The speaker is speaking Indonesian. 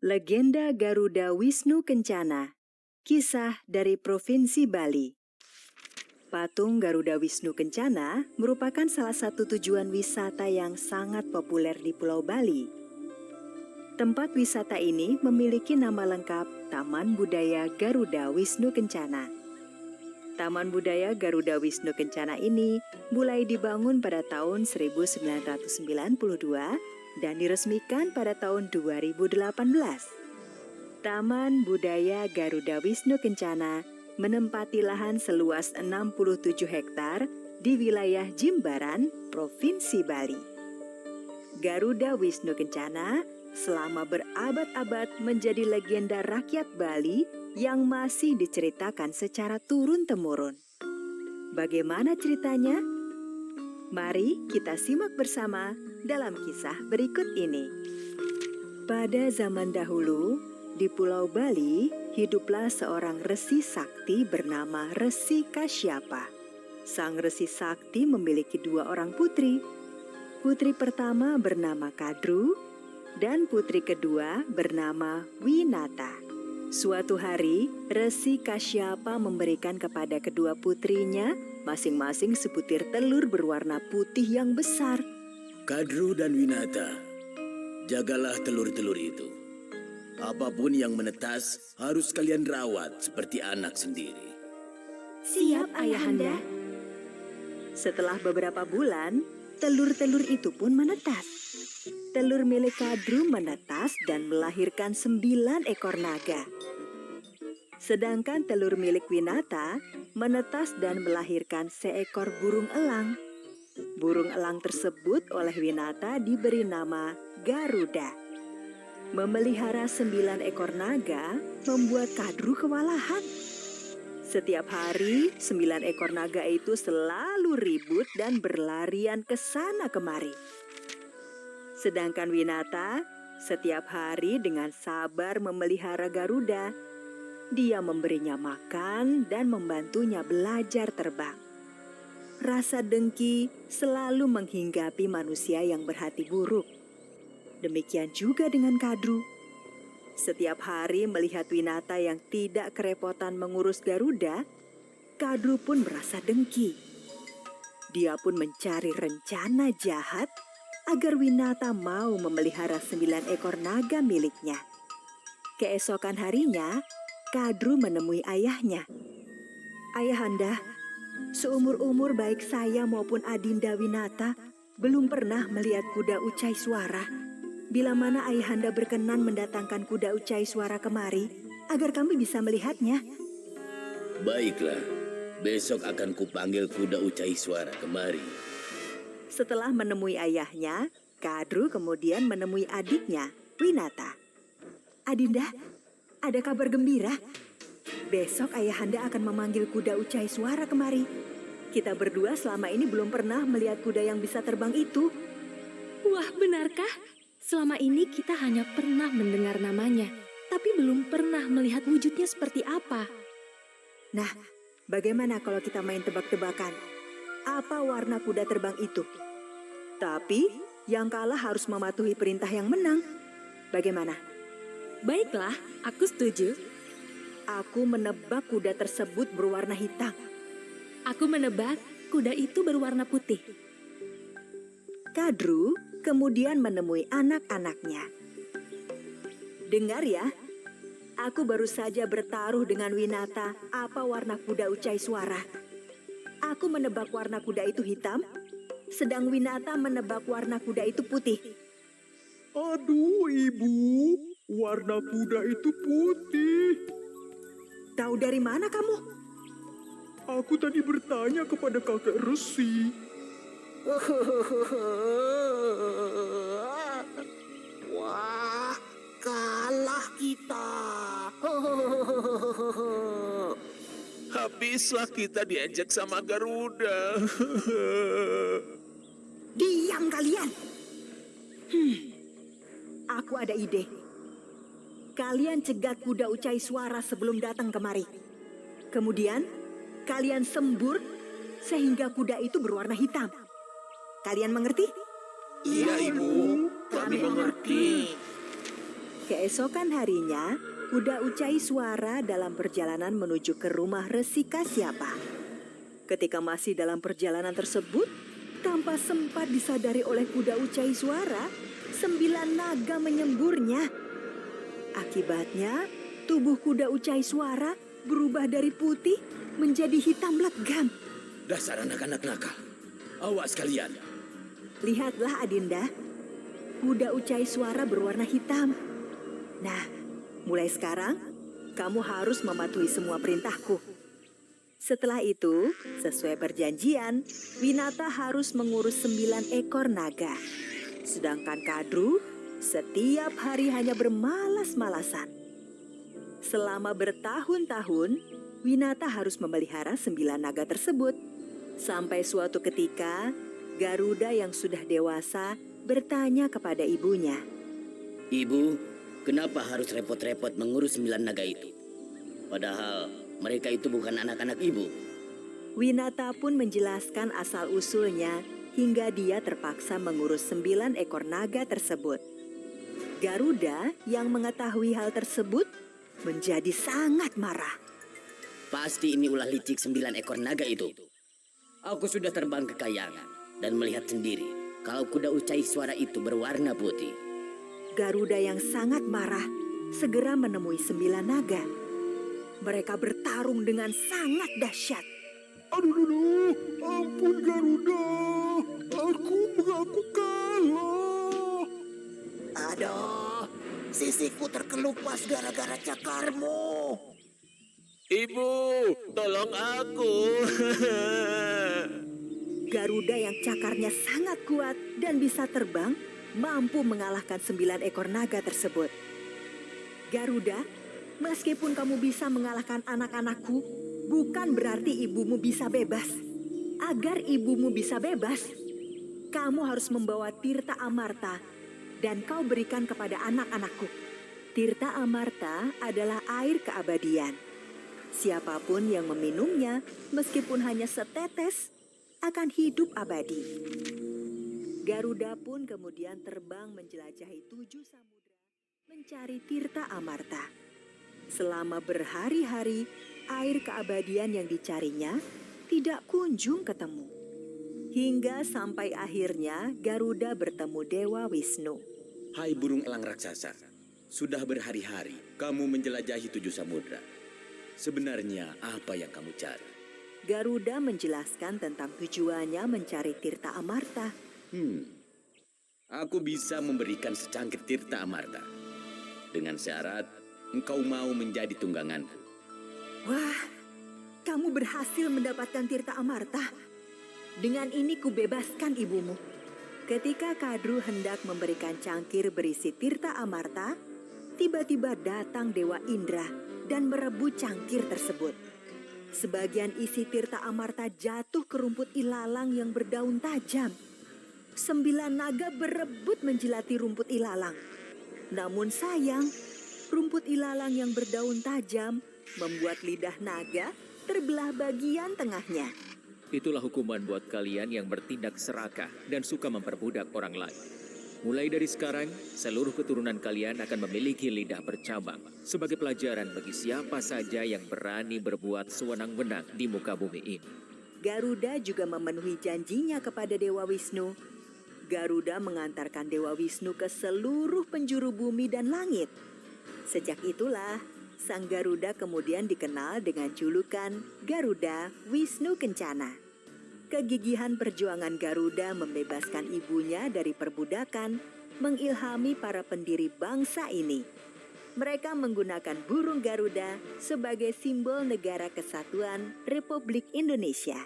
Legenda Garuda Wisnu Kencana. Kisah dari Provinsi Bali. Patung Garuda Wisnu Kencana merupakan salah satu tujuan wisata yang sangat populer di Pulau Bali. Tempat wisata ini memiliki nama lengkap Taman Budaya Garuda Wisnu Kencana. Taman Budaya Garuda Wisnu Kencana ini mulai dibangun pada tahun 1992 dan diresmikan pada tahun 2018. Taman Budaya Garuda Wisnu Kencana menempati lahan seluas 67 hektar di wilayah Jimbaran, Provinsi Bali. Garuda Wisnu Kencana selama berabad-abad menjadi legenda rakyat Bali yang masih diceritakan secara turun-temurun. Bagaimana ceritanya? Mari kita simak bersama dalam kisah berikut ini. Pada zaman dahulu, di Pulau Bali, hiduplah seorang resi sakti bernama Resi Kasyapa. Sang resi sakti memiliki dua orang putri. Putri pertama bernama Kadru, dan putri kedua bernama Winata. Suatu hari, Resi Kasyapa memberikan kepada kedua putrinya masing-masing sebutir telur berwarna putih yang besar. Kadru dan Winata, jagalah telur-telur itu. Apapun yang menetas harus kalian rawat seperti anak sendiri. Siap, Ayahanda. Setelah beberapa bulan, telur-telur itu pun menetas. Telur milik Kadru menetas dan melahirkan 9 ekor naga. Sedangkan telur milik Winata menetas dan melahirkan seekor burung elang. Burung elang tersebut oleh Winata diberi nama Garuda. Memelihara 9 ekor naga membuat Kadru kewalahan. Setiap hari, 9 ekor naga itu selalu ribut dan berlarian ke sana kemari. Sedangkan Winata setiap hari dengan sabar memelihara Garuda. Dia memberinya makan dan membantunya belajar terbang. Rasa dengki selalu menghinggapi manusia yang berhati buruk. Demikian juga dengan Kadru. Setiap hari melihat Winata yang tidak kerepotan mengurus Garuda, Kadru pun merasa dengki. Dia pun mencari rencana jahat agar Winata mau memelihara 9 ekor naga miliknya. Keesokan harinya, Kadru menemui ayahnya. Ayahanda, seumur-umur baik saya maupun Adinda Winata belum pernah melihat kuda ucai suara. Bila mana Ayahanda berkenan mendatangkan kuda ucai suara kemari, agar kami bisa melihatnya. Baiklah, besok akan kupanggil kuda ucai suara kemari. Setelah menemui ayahnya, Kadru kemudian menemui adiknya, Winata. Adinda, ada kabar gembira. Besok Ayahanda akan memanggil kuda ucai suara kemari. Kita berdua selama ini belum pernah melihat kuda yang bisa terbang itu. Wah, benarkah? Selama ini kita hanya pernah mendengar namanya, tapi belum pernah melihat wujudnya seperti apa. Nah, bagaimana kalau kita main tebak-tebakan? Apa warna kuda terbang itu? Tapi yang kalah harus mematuhi perintah yang menang. Bagaimana? Baiklah, aku setuju. Aku menebak kuda tersebut berwarna hitam. Aku menebak kuda itu berwarna putih. Kadru kemudian menemui anak-anaknya. Dengar ya, aku baru saja bertaruh dengan Winata apa warna kuda ucai suara. Aku menebak warna kuda itu hitam, sedang Winata menebak warna kuda itu putih. Aduh, Ibu, warna kuda itu putih. Tahu dari mana kamu? Aku tadi bertanya kepada kakek Resi. Wah, kalah kita. Habislah kita diajak sama Garuda. Diam kalian! Aku ada ide. Kalian cegat kuda ucai suara sebelum datang kemari. Kemudian, kalian sembur sehingga kuda itu berwarna hitam. Kalian mengerti? Iya, Ibu, kami mengerti. Keesokan harinya, kuda Ucai Suara dalam perjalanan menuju ke rumah Resi Kasyapa. Ketika masih dalam perjalanan tersebut, tanpa sempat disadari oleh kuda Ucai Suara, 9 naga menyemburnya. Akibatnya, tubuh kuda Ucai Suara berubah dari putih menjadi hitam legam. Dasar anak-anak nakal. Awas kalian. Lihatlah Adinda, kuda Ucai Suara berwarna hitam. Nah, mulai sekarang kamu harus mematuhi semua perintahku. Setelah itu, sesuai perjanjian, Winata harus mengurus 9 ekor naga. Sedangkan Kadru setiap hari hanya bermalas-malasan. Selama bertahun-tahun, Winata harus memelihara 9 naga tersebut. Sampai suatu ketika, Garuda yang sudah dewasa bertanya kepada ibunya. Ibu, kenapa harus repot-repot mengurus 9 naga itu? Padahal mereka itu bukan anak-anak ibu. Winata pun menjelaskan asal-usulnya hingga dia terpaksa mengurus 9 ekor naga tersebut. Garuda yang mengetahui hal tersebut menjadi sangat marah. Pasti ini ulah licik 9 ekor naga itu. Aku sudah terbang ke kayangan dan melihat sendiri kalau kuda Ucai Suara itu berwarna putih. Garuda yang sangat marah segera menemui 9 naga. Mereka bertarung dengan sangat dahsyat. Aduh, ampun Garuda. Aku mengaku kalah. Aduh, sisiku terkelupas gara-gara cakarmu. Ibu, tolong aku. Garuda yang cakarnya sangat kuat dan bisa terbang mampu mengalahkan 9 ekor naga tersebut. Garuda, meskipun kamu bisa mengalahkan anak-anakku, bukan berarti ibumu bisa bebas. Agar ibumu bisa bebas, kamu harus membawa Tirta Amarta dan kau berikan kepada anak-anakku. Tirta Amarta adalah air keabadian. Siapapun yang meminumnya, meskipun hanya setetes, akan hidup abadi. Garuda pun kemudian terbang menjelajahi 7 samudra mencari Tirta Amarta. Selama berhari-hari, air keabadian yang dicarinya tidak kunjung ketemu. Hingga sampai akhirnya Garuda bertemu Dewa Wisnu. Hai burung elang raksasa, sudah berhari-hari kamu menjelajahi 7 samudra. Sebenarnya apa yang kamu cari? Garuda menjelaskan tentang tujuannya mencari Tirta Amarta. Aku bisa memberikan secangkir Tirta Amarta. Dengan syarat engkau mau menjadi tungganganku. Wah, kamu berhasil mendapatkan Tirta Amarta. Dengan ini kubebaskan ibumu. Ketika Kadru hendak memberikan cangkir berisi Tirta Amarta, tiba-tiba datang Dewa Indra dan merebut cangkir tersebut. Sebagian isi Tirta Amarta jatuh ke rumput ilalang yang berdaun tajam. 9 naga berebut menjilati rumput ilalang. Namun sayang, rumput ilalang yang berdaun tajam membuat lidah naga terbelah bagian tengahnya. Itulah hukuman buat kalian yang bertindak serakah dan suka memperbudak orang lain. Mulai dari sekarang, seluruh keturunan kalian akan memiliki lidah bercabang sebagai pelajaran bagi siapa saja yang berani berbuat sewenang-wenang di muka bumi ini. Garuda juga memenuhi janjinya kepada Dewa Wisnu. Garuda mengantarkan Dewa Wisnu ke seluruh penjuru bumi dan langit. Sejak itulah, Sang Garuda kemudian dikenal dengan julukan Garuda Wisnu Kencana. Kegigihan perjuangan Garuda membebaskan ibunya dari perbudakan mengilhami para pendiri bangsa ini. Mereka menggunakan burung Garuda sebagai simbol negara kesatuan Republik Indonesia.